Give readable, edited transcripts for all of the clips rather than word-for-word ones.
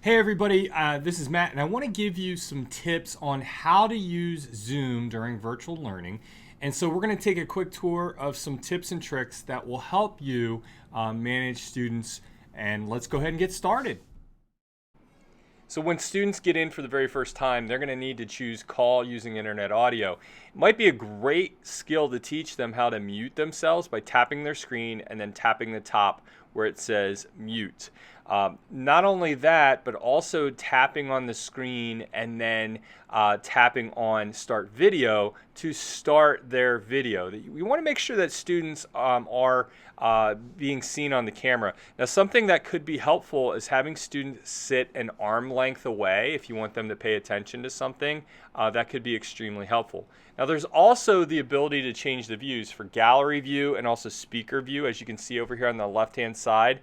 Hey everybody, this is Matt, and I want to give you some tips on how to use Zoom during virtual learning. And so we're going to take a quick tour of some tips and tricks that will help you manage students. And let's go ahead and get started. So when students get in for the very first time, they're going to need to choose call using internet audio. It might be a great skill to teach them how to mute themselves by tapping their screen and then tapping the top where it says mute. Not only that, but also tapping on the screen and then tapping on start video to start their video. We want to make sure that students are being seen on the camera. Now, something that could be helpful is having students sit an arm length away if you want them to pay attention to something. That could be extremely helpful. Now, there's also the ability to change the views for gallery view and also speaker view, as you can see over here on the left-hand side.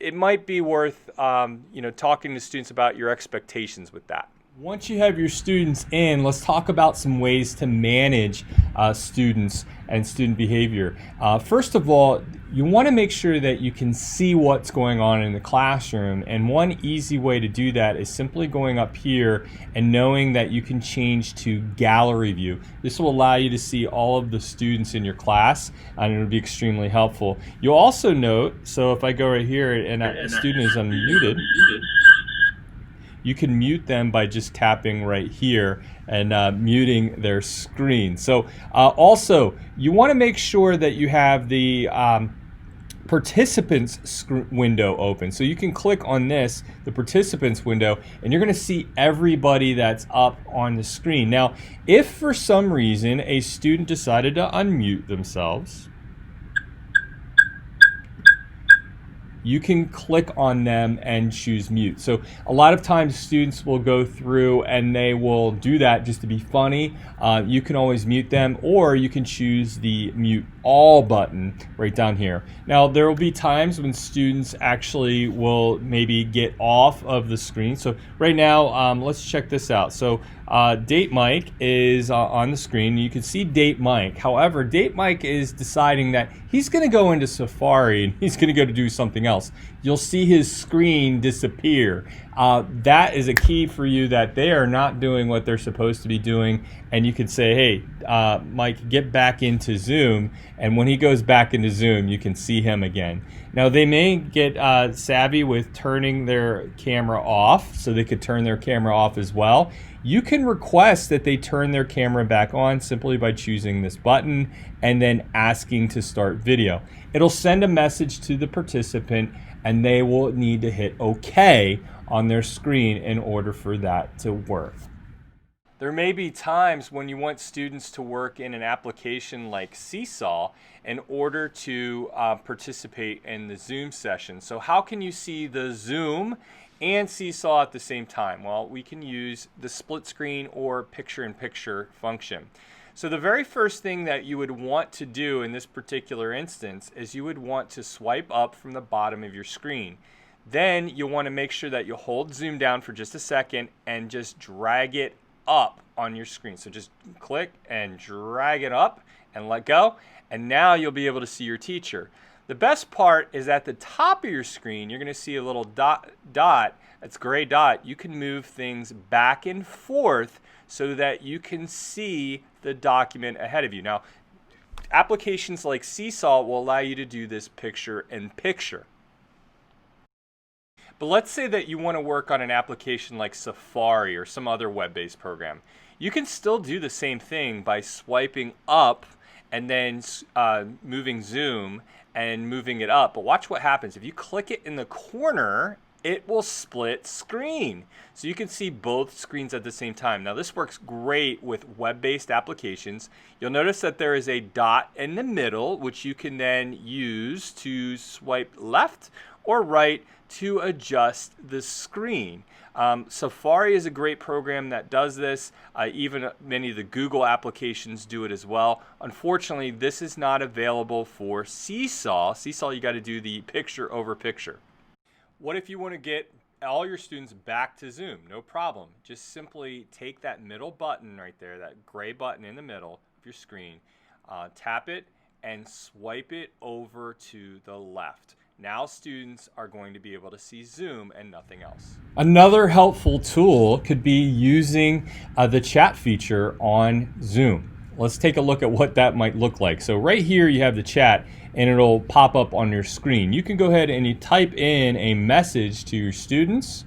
It might be worth talking to students about your expectations with that. Once you have your students in, let's talk about some ways to manage students and student behavior. First of all, you want to make sure that you can see what's going on in the classroom, and one easy way to do that is simply going up here and knowing that you can change to gallery view. This will allow you to see all of the students in your class, and it'll be extremely helpful. You'll also note, so if I go right here and a student is unmuted, you can mute them by just tapping right here and muting their screen. So also, you want to make sure that you have the participants window open. So you can click on this, the participants window, and you're going to see everybody that's up on the screen. Now, if for some reason a student decided to unmute themselves, you can click on them and choose mute. So a lot of times students will go through and they will do that just to be funny. You can always mute them, or you can choose the mute all button right down here. Now, there will be times when students actually will maybe get off of the screen. So right now, let's check this out. So Date Mike is on the screen. You can see Date Mike. However, Date Mike is deciding that he's going to go into Safari and he's going to go to do something else. You'll see his screen disappear. That is a key for you that they are not doing what they're supposed to be doing, and you could say, hey, Mike, get back into Zoom, and when he goes back into Zoom, you can see him again. Now, they may get savvy with turning their camera off, so they could turn their camera off as well. You can request that they turn their camera back on simply by choosing this button and then asking to start video. It'll send a message to the participant, and they will need to hit OK on their screen in order for that to work. There may be times when you want students to work in an application like Seesaw in order to participate in the Zoom session. So how can you see the Zoom and Seesaw at the same time? Well, we can use the split screen or picture-in-picture function. So the very first thing that you would want to do in this particular instance is you would want to swipe up from the bottom of your screen. Then you'll want to make sure that you hold Zoom down for just a second and just drag it up on your screen. So just click and drag it up and let go, and now you'll be able to see your teacher. The best part is at the top of your screen, you're going to see a little dot, that's gray dot. You can move things back and forth so that you can see the document ahead of you. Now, applications like Seesaw will allow you to do this picture-in-picture. But let's say that you want to work on an application like Safari or some other web-based program. You can still do the same thing by swiping up and then moving Zoom and moving it up. But watch what happens. If you click it in the corner, it will split screen. So you can see both screens at the same time. Now, this works great with web-based applications. You'll notice that there is a dot in the middle, which you can then use to swipe left or right to adjust the screen. Safari is a great program that does this. Even many of the Google applications do it as well. Unfortunately, this is not available for Seesaw. Seesaw, you got to do the picture over picture. What if you want to get all your students back to Zoom? No problem. Just simply take that middle button right there, that gray button in the middle of your screen, tap it and swipe it over to the left. Now students are going to be able to see Zoom and nothing else. Another helpful tool could be using the chat feature on Zoom. Let's take a look at what that might look like. So right here you have the chat and it'll pop up on your screen. You can go ahead and you type in a message to your students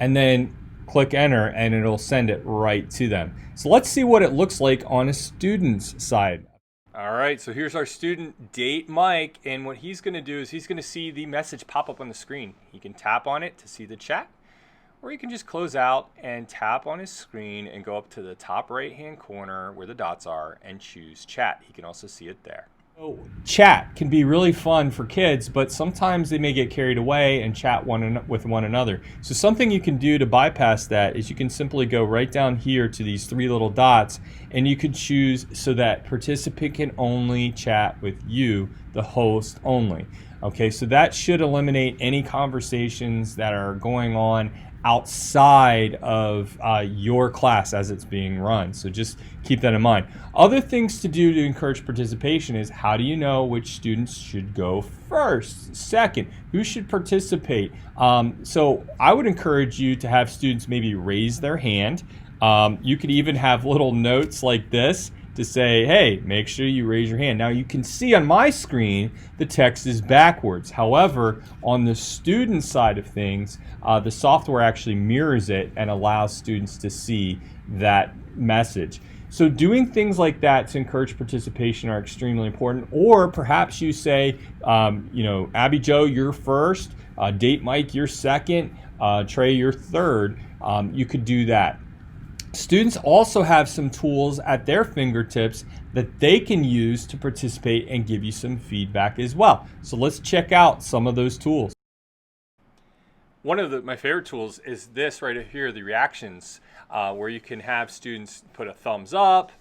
and then click enter and it'll send it right to them. So let's see what it looks like on a student's side. All right, so here's our student, Date Mike, and what he's gonna do is he's gonna see the message pop up on the screen. He can tap on it to see the chat, or he can just close out and tap on his screen and go up to the top right-hand corner where the dots are and choose chat. He can also see it there. So chat can be really fun for kids, but sometimes they may get carried away and chat with one another. So something you can do to bypass that is you can simply go right down here to these three little dots and you can choose so that participant can only chat with you, the host only. Okay, so that should eliminate any conversations that are going on outside of your class as it's being run. So just keep that in mind. Other things to do to encourage participation is how do you know which students should go first, second, who should participate? So I would encourage you to have students maybe raise their hand. You could even have little notes like this to say, hey, make sure you raise your hand. Now you can see on my screen the text is backwards. However, on the student side of things, the software actually mirrors it and allows students to see that message. So doing things like that to encourage participation are extremely important. Or perhaps you say, Abby Joe, you're first, Date Mike, you're second, Trey, you're third. You could do that. Students also have some tools at their fingertips that they can use to participate and give you some feedback as well. So let's check out some of those tools. One of my favorite tools is this right here, the reactions, where you can have students put a thumbs up,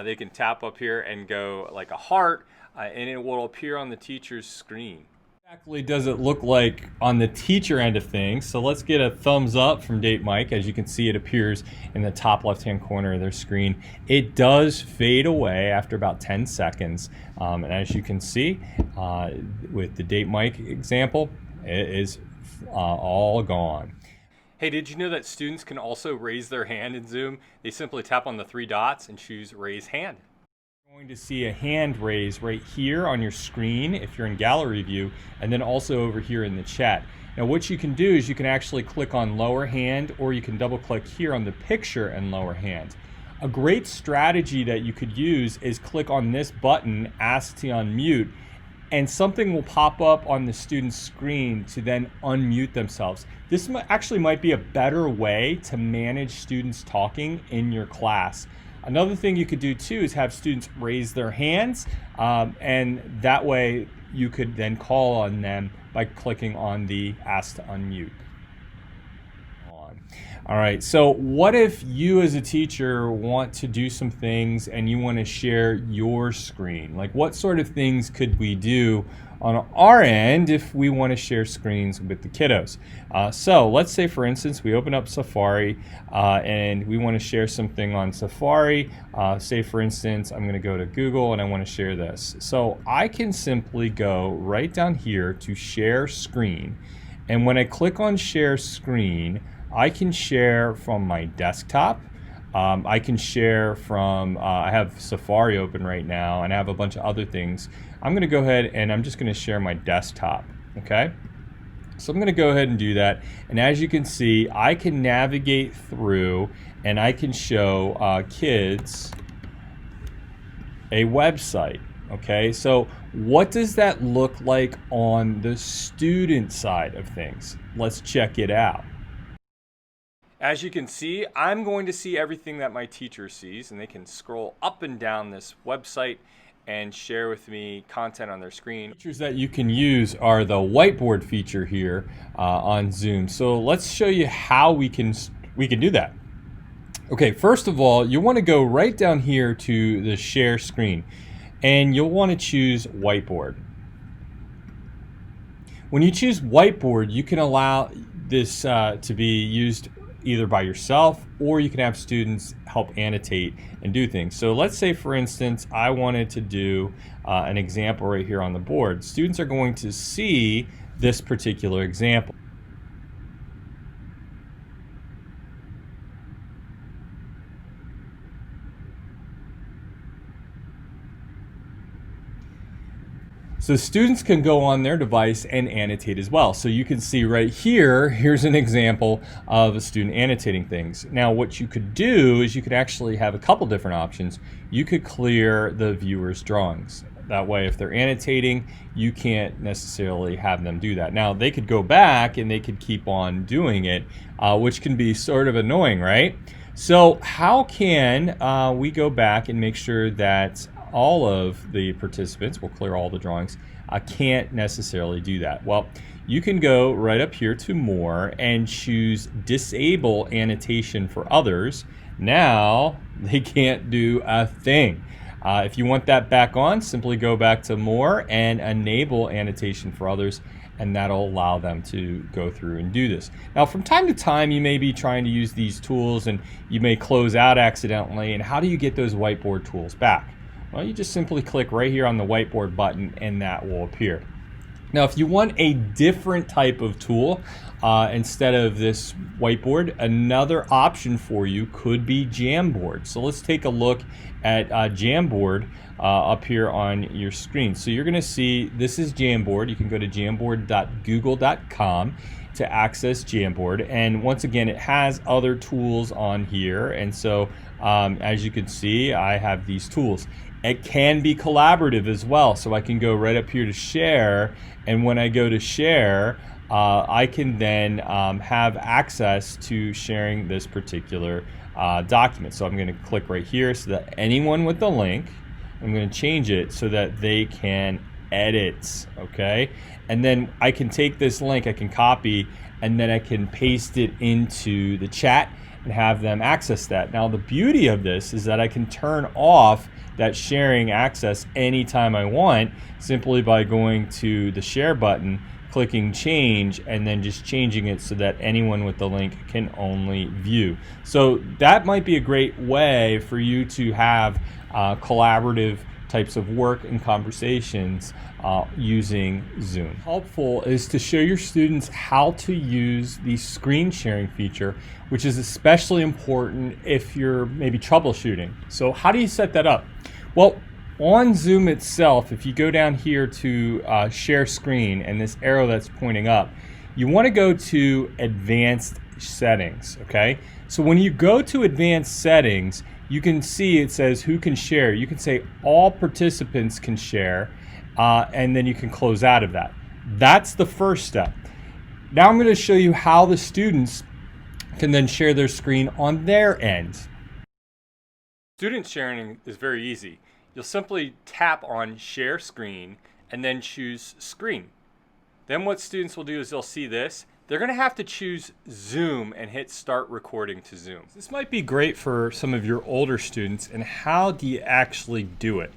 they can tap up here and go like a heart, and it will appear on the teacher's screen. Exactly does it look like on the teacher end of things? So let's get a thumbs up from Date Mike. As you can see, it appears in the top left-hand corner of their screen. It does fade away after about 10 seconds. And as you can see, with the Date Mike example, it is all gone. Hey, did you know that students can also raise their hand in Zoom? They simply tap on the three dots and choose Raise Hand. You're going to see a hand raise right here on your screen if you're in gallery view, and then also over here in the chat. Now what you can do is you can actually click on lower hand, or you can double click here on the picture and lower hand. A great strategy that you could use is click on this button, Ask to Unmute, and something will pop up on the student's screen to then unmute themselves. This actually might be a better way to manage students talking in your class. Another thing you could do too is have students raise their hands, and that way you could then call on them by clicking on the Ask to Unmute. All right, so what if you as a teacher want to do some things and you want to share your screen? Like what sort of things could we do on our end if we want to share screens with the kiddos? So let's say for instance we open up Safari and we want to share something on Safari. Say for instance I'm going to go to Google and I want to share this. So I can simply go right down here to share screen, and when I click on share screen, I can share from my desktop. I can share from, I have Safari open right now and I have a bunch of other things. I'm going to go ahead and I'm just going to share my desktop, okay? So I'm going to go ahead and do that. And as you can see, I can navigate through and I can show kids a website. Okay, so what does that look like on the student side of things? Let's check it out. As you can see, I'm going to see everything that my teacher sees, and they can scroll up and down this website and share with me content on their screen. Features that you can use are the whiteboard feature here on Zoom. So let's show you how we can do that. Okay, first of all, you want to go right down here to the share screen, and you'll want to choose whiteboard. When you choose whiteboard, you can allow this to be used either by yourself, or you can have students help annotate and do things. So let's say, for instance, I wanted to do an example right here on the board. Students are going to see this particular example. So students can go on their device and annotate as well. So you can see right here, here's an example of a student annotating things. Now what you could do is you could actually have a couple different options. You could clear the viewer's drawings. That way, if they're annotating, you can't necessarily have them do that. Now they could go back and they could keep on doing it, which can be sort of annoying, right? So how can we go back and make sure that all of the participants, will clear all the drawings, can't necessarily do that? Well, you can go right up here to more and choose disable annotation for others. Now they can't do a thing. If you want that back on, simply go back to more and enable annotation for others, and that'll allow them to go through and do this. Now from time to time you may be trying to use these tools and you may close out accidentally, and how do you get those whiteboard tools back? Well, you just simply click right here on the whiteboard button and that will appear. Now if you want a different type of tool instead of this whiteboard, another option for you could be Jamboard. So let's take a look at Jamboard up here on your screen. So you're going to see this is Jamboard. You can go to jamboard.google.com to access Jamboard, and once again it has other tools on here, and so as you can see I have these tools. It can be collaborative as well, so I can go right up here to share, and when I go to share I can then have access to sharing this particular document. So I'm going to click right here so that anyone with the link, I'm going to change it so that they can edit, okay? And then I can take this link, I can copy, and then I can paste it into the chat and have them access that. Now the beauty of this is that I can turn off that sharing access anytime I want, simply by going to the share button, clicking change, and then just changing it so that anyone with the link can only view. So that might be a great way for you to have collaborative types of work and conversations using Zoom. Helpful is to show your students how to use the screen sharing feature, which is especially important if you're maybe troubleshooting. So how do you set that up? Well, on Zoom itself, if you go down here to share screen and this arrow that's pointing up, you want to go to advanced settings, okay? So when you go to advanced settings, you can see it says who can share. You can say all participants can share, and then you can close out of that. That's the first step. Now I'm going to show you how the students can then share their screen on their end. Student sharing is very easy. You'll simply tap on share screen and then choose screen. Then what students will do is they'll see this. They're going to have to choose Zoom and hit start recording to Zoom. This might be great for some of your older students, and how do you actually do it?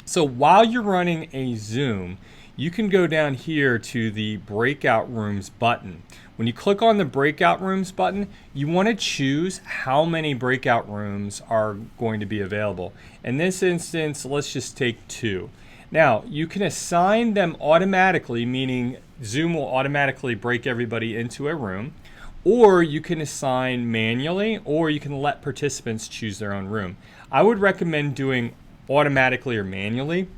So while you're running a Zoom, you can go down here to the breakout rooms button. When you click on the breakout rooms button, you want to choose how many breakout rooms are going to be available. In this instance, let's just take 2. Now, you can assign them automatically, meaning Zoom will automatically break everybody into a room, or you can assign manually, or you can let participants choose their own room. I would recommend doing automatically or manually.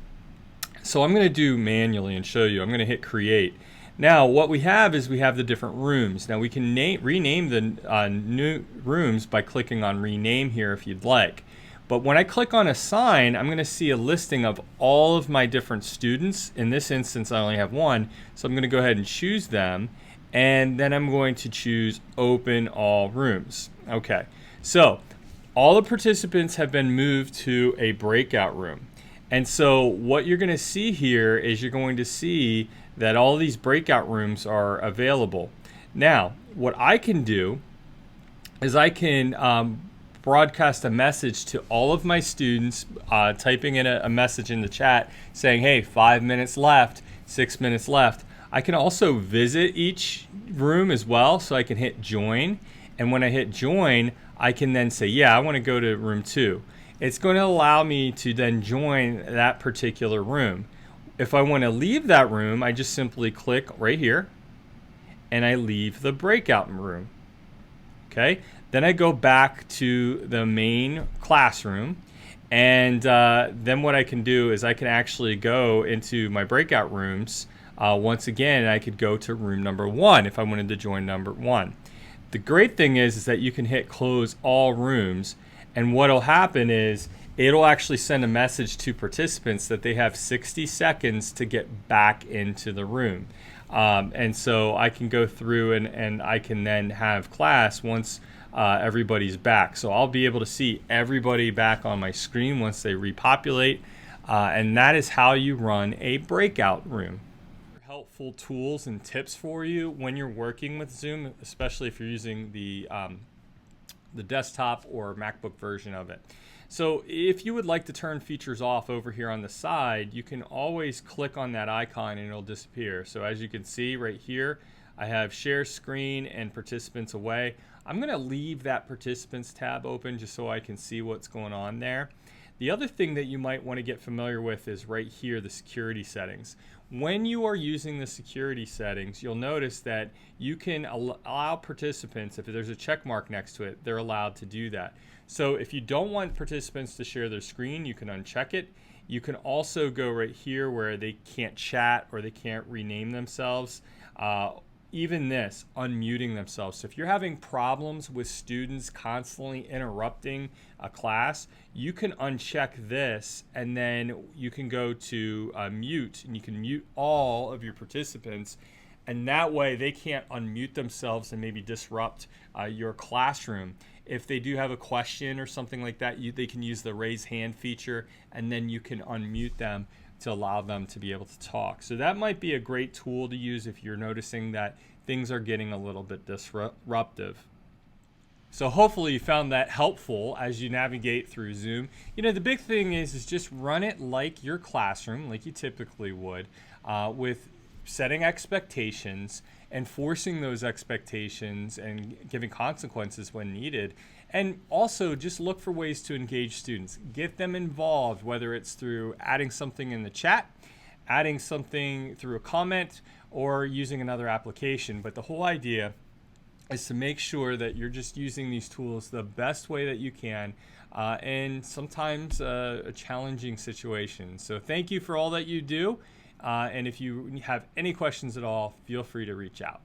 So I'm going to do manually and show you. I'm going to hit create. Now what we have is we have the different rooms. Now we can rename the new rooms by clicking on rename here if you'd like. But when I click on assign, I'm going to see a listing of all of my different students. In this instance I only have 1, so I'm going to go ahead and choose them, and then I'm going to choose open all rooms. Okay, so all the participants have been moved to a breakout room. And so what you're going to see here is you're going to see that all these breakout rooms are available. Now, what I can do is I can broadcast a message to all of my students, typing in a message in the chat saying, hey, 5 minutes left, 6 minutes left. I can also visit each room as well, so I can hit join. And when I hit join, I can then say, yeah, I want to go to room 2. It's going to allow me to then join that particular room. If I want to leave that room, I just simply click right here and I leave the breakout room. Okay, then I go back to the main classroom, and then what I can do is I can actually go into my breakout rooms. Once again, I could go to room number 1 if I wanted to join number 1. The great thing is that you can hit close all rooms, and what will happen is it'll actually send a message to participants that they have 60 seconds to get back into the room. And so I can go through and I can then have class once everybody's back. So I'll be able to see everybody back on my screen once they repopulate. And that is how you run a breakout room. Helpful tools and tips for you when you're working with Zoom, especially if you're using the desktop or MacBook version of it. So if you would like to turn features off over here on the side, you can always click on that icon and it'll disappear. So as you can see right here, I have share screen and participants away. I'm going to leave that participants tab open just so I can see what's going on there. The other thing that you might want to get familiar with is right here, the security settings. When you are using the security settings, you'll notice that you can allow participants, if there's a check mark next to it, they're allowed to do that. So if you don't want participants to share their screen, you can uncheck it. You can also go right here where they can't chat or they can't rename themselves. Even this, unmuting themselves. So if you're having problems with students constantly interrupting a class, you can uncheck this and then you can go to mute, and you can mute all of your participants, and that way they can't unmute themselves and maybe disrupt your classroom. If they do have a question or something like that, they can use the raise hand feature, and then you can unmute them to allow them to be able to talk. So that might be a great tool to use if you're noticing that things are getting a little bit disruptive. So hopefully you found that helpful as you navigate through Zoom. You know, the big thing is just run it like your classroom, like you typically would, with setting expectations, enforcing those expectations, and giving consequences when needed. And also just look for ways to engage students. Get them involved, whether it's through adding something in the chat, adding something through a comment, or using another application. But the whole idea is to make sure that you're just using these tools the best way that you can, and sometimes a challenging situation. So thank you for all that you do. And if you have any questions at all, feel free to reach out.